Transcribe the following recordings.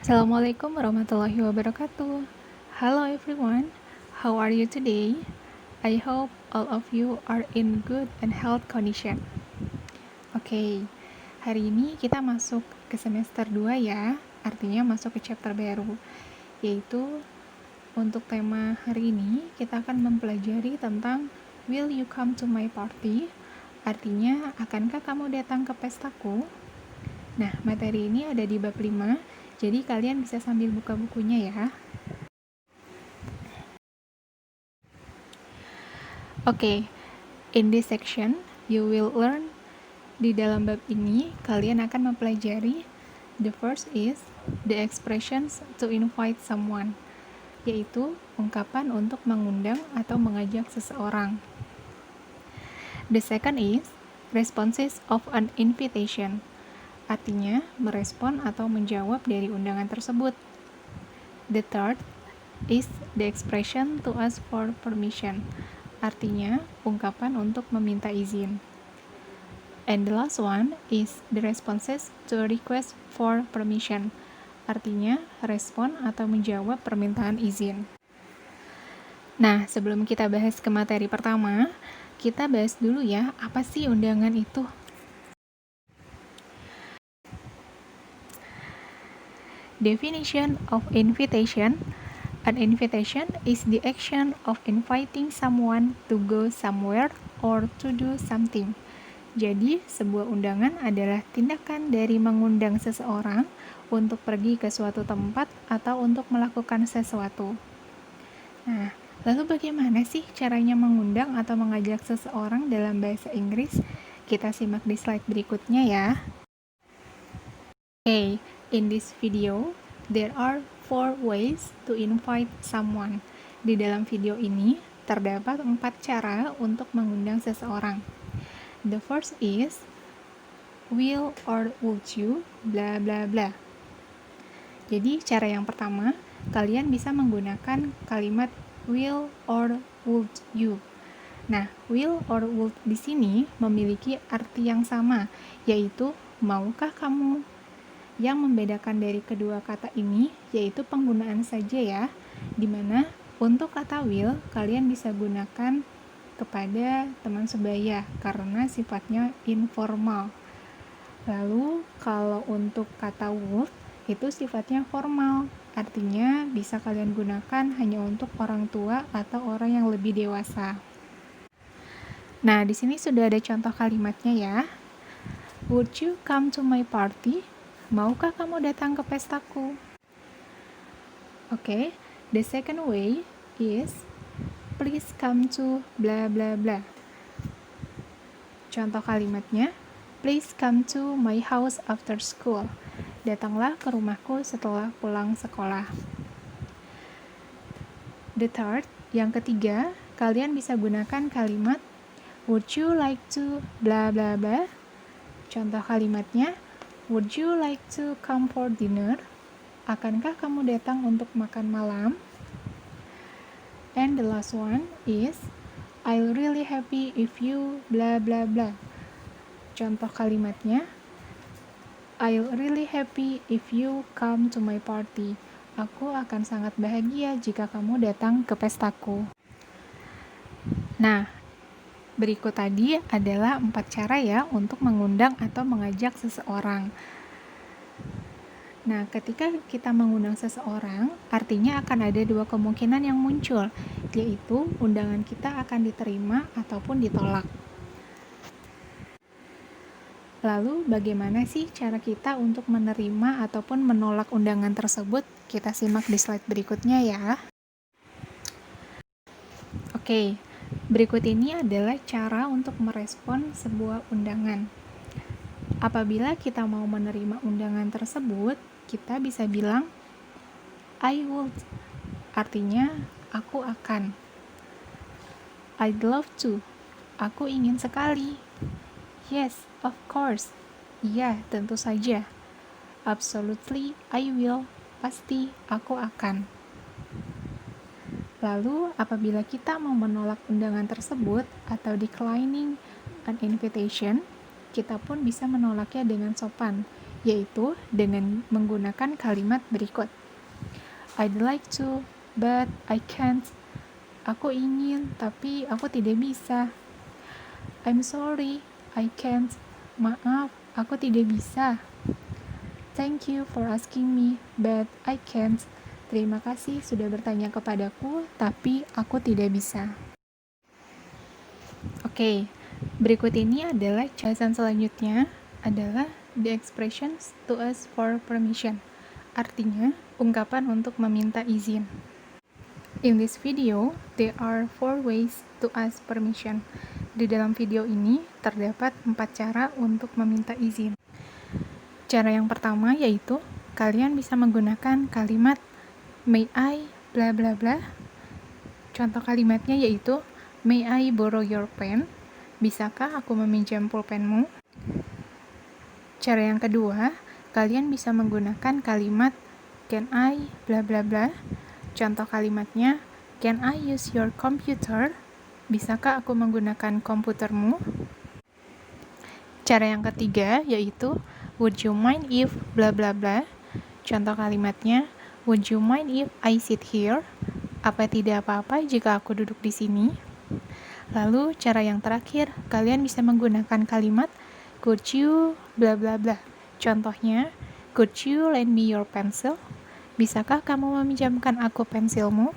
Assalamualaikum warahmatullahi wabarakatuh. Hello everyone, how are you today? I hope all of you are in good and health condition. Oke, hari ini kita masuk ke semester 2 ya, artinya masuk ke chapter baru, yaitu untuk tema hari ini kita akan mempelajari tentang Will you come to my party? Artinya, akankah kamu datang ke pestaku? Nah, materi ini ada di bab 5, jadi kalian bisa sambil buka bukunya ya. Oke, in this section, you will learn, di dalam bab ini, kalian akan mempelajari, the first is, the expressions to invite someone, yaitu ungkapan untuk mengundang atau mengajak seseorang. The second is, responses of an invitation, artinya merespon atau menjawab dari undangan tersebut. The third is the expression to ask for permission, artinya ungkapan untuk meminta izin. And the last one is the responses to a request for permission, artinya respon atau menjawab permintaan izin. Nah, sebelum kita bahas ke materi pertama, kita bahas dulu ya, apa sih undangan itu? Definition of invitation. An invitation is the action of inviting someone to go somewhere or to do something. Jadi, sebuah undangan adalah tindakan dari mengundang seseorang untuk pergi ke suatu tempat atau untuk melakukan sesuatu. Nah, lalu bagaimana sih caranya mengundang atau mengajak seseorang dalam bahasa Inggris? Kita simak di slide berikutnya ya. Okay, in this video, there are 4 ways to invite someone. Di dalam video ini, terdapat 4 cara untuk mengundang seseorang. The first is, will or would you, bla bla bla. Jadi, cara yang pertama, kalian bisa menggunakan kalimat will or would you. Nah, will or would di sini memiliki arti yang sama, yaitu maukah kamu. Yang membedakan dari kedua kata ini yaitu penggunaan saja ya, dimana untuk kata will kalian bisa gunakan kepada teman sebaya karena sifatnya informal. Lalu kalau untuk kata would itu sifatnya formal, artinya bisa kalian gunakan hanya untuk orang tua atau orang yang lebih dewasa. Nah, di sini sudah ada contoh kalimatnya ya. Would you come to my party? Maukah kamu datang ke pestaku? Oke, the second way is please come to bla bla bla. Contoh kalimatnya, please come to my house after school. Datanglah ke rumahku setelah pulang sekolah. The third, yang ketiga, kalian bisa gunakan kalimat would you like to bla bla bla. Contoh kalimatnya, would you like to come for dinner? Akankah kamu datang untuk makan malam? And the last one is, I'll really happy if you bla bla bla. Contoh kalimatnya, I'll really happy if you come to my party. Aku akan sangat bahagia jika kamu datang ke pestaku. Nah, berikut tadi adalah 4 cara ya untuk mengundang atau mengajak seseorang. Nah, ketika kita mengundang seseorang, artinya akan ada 2 kemungkinan yang muncul, yaitu undangan kita akan diterima ataupun ditolak. Lalu, bagaimana sih cara kita untuk menerima ataupun menolak undangan tersebut? Kita simak di slide berikutnya ya. Oke, berikut ini adalah cara untuk merespon sebuah undangan. Apabila kita mau menerima undangan tersebut, kita bisa bilang I would, artinya aku akan. I'd love to, aku ingin sekali. Yes, of course, iya tentu saja. Absolutely, I will, pasti aku akan. Lalu, apabila kita mau menolak undangan tersebut atau declining an invitation, kita pun bisa menolaknya dengan sopan, yaitu dengan menggunakan kalimat berikut. I'd like to, but I can't. Aku ingin, tapi aku tidak bisa. I'm sorry, I can't. Maaf, aku tidak bisa. Thank you for asking me, but I can't. Terima kasih sudah bertanya kepadaku, tapi aku tidak bisa. Oke, berikut ini adalah bahasan selanjutnya adalah the expressions to ask for permission. Artinya, ungkapan untuk meminta izin. In this video, there are 4 ways to ask permission. Di dalam video ini, terdapat 4 cara untuk meminta izin. Cara yang pertama yaitu, kalian bisa menggunakan kalimat may I bla bla bla. Contoh kalimatnya yaitu, may I borrow your pen? Bisakah aku meminjam pulpenmu? Cara yang kedua, kalian bisa menggunakan kalimat can I bla bla bla. Contoh kalimatnya, can I use your computer? Bisakah aku menggunakan komputermu? Cara yang ketiga yaitu would you mind if bla bla bla. Contoh kalimatnya, would you mind if I sit here? Apa tidak apa-apa jika aku duduk di sini? Lalu cara yang terakhir, kalian bisa menggunakan kalimat could you bla bla bla. Contohnya, could you lend me your pencil? Bisakah kamu meminjamkan aku pensilmu?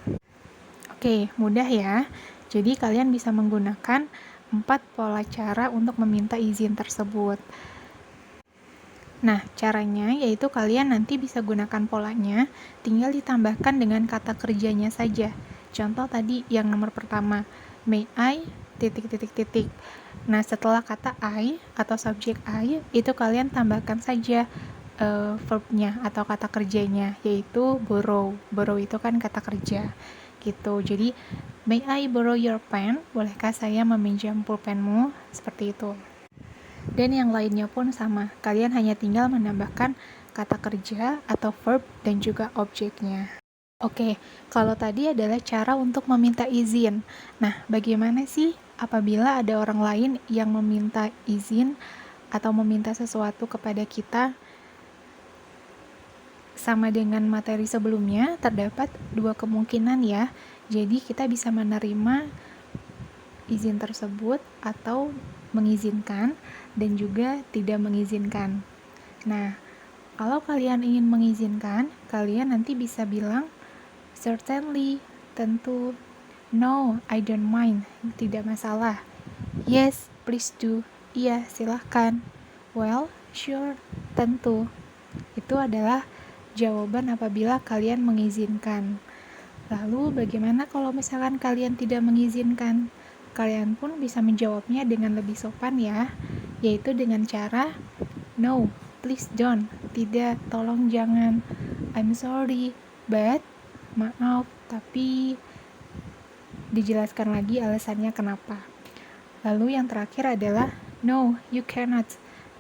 Oke, mudah ya. Jadi kalian bisa menggunakan 4 pola cara untuk meminta izin tersebut. Nah, caranya yaitu kalian nanti bisa gunakan polanya, tinggal ditambahkan dengan kata kerjanya saja. Contoh tadi yang nomor pertama, may I, titik. Nah, setelah kata I atau subjek I, itu kalian tambahkan saja verbnya atau kata kerjanya, yaitu borrow. Borrow itu kan kata kerja, gitu. Jadi, may I borrow your pen? Bolehkah saya meminjam pulpenmu? Seperti itu. Dan yang lainnya pun sama, kalian hanya tinggal menambahkan kata kerja atau verb dan juga objeknya. Oke, kalau tadi adalah cara untuk meminta izin. Nah, bagaimana sih apabila ada orang lain yang meminta izin atau meminta sesuatu kepada kita? Sama dengan materi sebelumnya, terdapat 2 kemungkinan ya. Jadi kita bisa menerima izin tersebut atau mengizinkan dan juga tidak mengizinkan. Nah, kalau kalian ingin mengizinkan, kalian nanti bisa bilang certainly, tentu. No, I don't mind, tidak masalah. Yes, please do. Iya, silahkan. Well, sure, tentu. Itu adalah jawaban apabila kalian mengizinkan. Lalu bagaimana kalau misalkan kalian tidak mengizinkan? Kalian pun bisa menjawabnya dengan lebih sopan ya, yaitu dengan cara no, please don't. Tidak, tolong jangan. I'm sorry, but maaf, tapi dijelaskan lagi alasannya kenapa. Lalu yang terakhir adalah no, you cannot.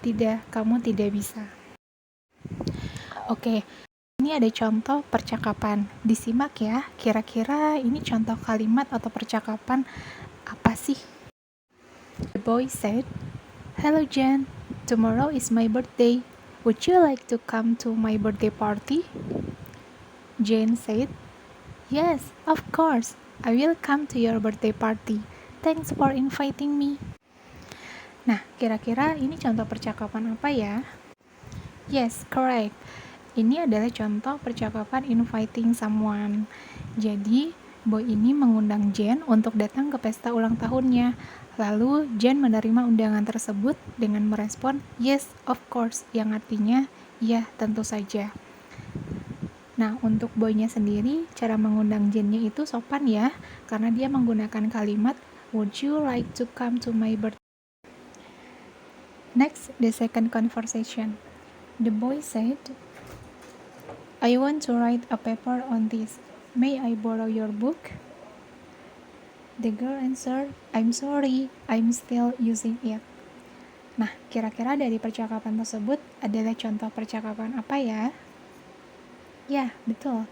Tidak, kamu tidak bisa. Oke, ini ada contoh percakapan. Disimak ya, kira-kira ini contoh kalimat atau percakapan apa sih? The boy said, "Hello Jen, tomorrow is my birthday. Would you like to come to my birthday party?" Jane said, "Yes, of course. I will come to your birthday party. Thanks for inviting me." Nah, kira-kira ini contoh percakapan apa ya? Yes, correct. Ini adalah contoh percakapan inviting someone. Jadi, boy ini mengundang Jane untuk datang ke pesta ulang tahunnya. Lalu, Jane menerima undangan tersebut dengan merespon, "Yes, of course," yang artinya, ya, tentu saja. Nah, untuk boy-nya sendiri, cara mengundang Jane-nya itu sopan ya, karena dia menggunakan kalimat, "Would you like to come to my birthday?" Next, the second conversation. The boy said, "I want to write a paper on this. May I borrow your book?" The girl answered, "I'm sorry, I'm still using it." Nah, kira-kira dari percakapan tersebut adalah contoh percakapan apa ya? Ya, betul.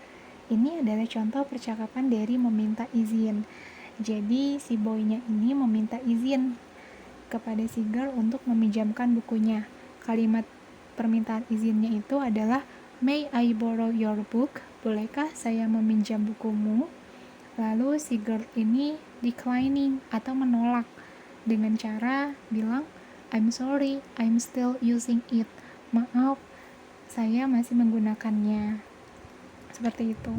Ini adalah contoh percakapan dari meminta izin. Jadi, si boy-nya ini meminta izin kepada si girl untuk meminjamkan bukunya. Kalimat permintaan izinnya itu adalah may I borrow your book? Bolehkah saya meminjam bukumu? Lalu si girl ini declining atau menolak dengan cara bilang I'm sorry, I'm still using it. Maaf, saya masih menggunakannya. Seperti itu.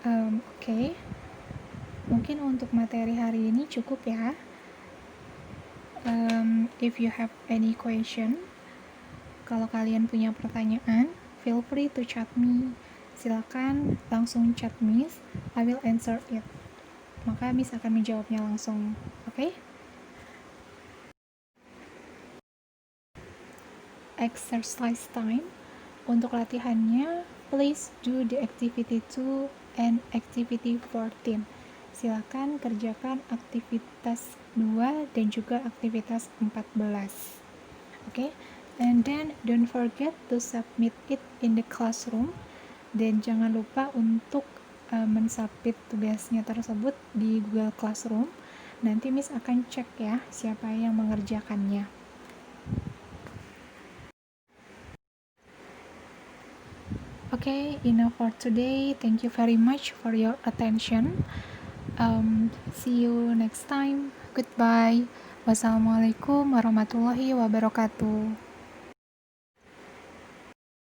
Oke. Mungkin untuk materi hari ini cukup ya. If you have any question, kalau kalian punya pertanyaan, feel free to chat me. Silakan langsung chat Miss, I will answer it. Maka Miss akan menjawabnya langsung. Oke? Exercise time. Untuk latihannya, please do the activity 2 and activity 14. Silakan kerjakan aktivitas 2 dan juga aktivitas 14. Okay? And then don't forget to submit it in the classroom. Dan jangan lupa untuk mensubmit tugasnya tersebut di Google Classroom. Nanti Miss akan cek ya siapa yang mengerjakannya. Okay, enough for today. Thank you very much for your attention. See you next time. Goodbye. Wassalamualaikum warahmatullahi wabarakatuh.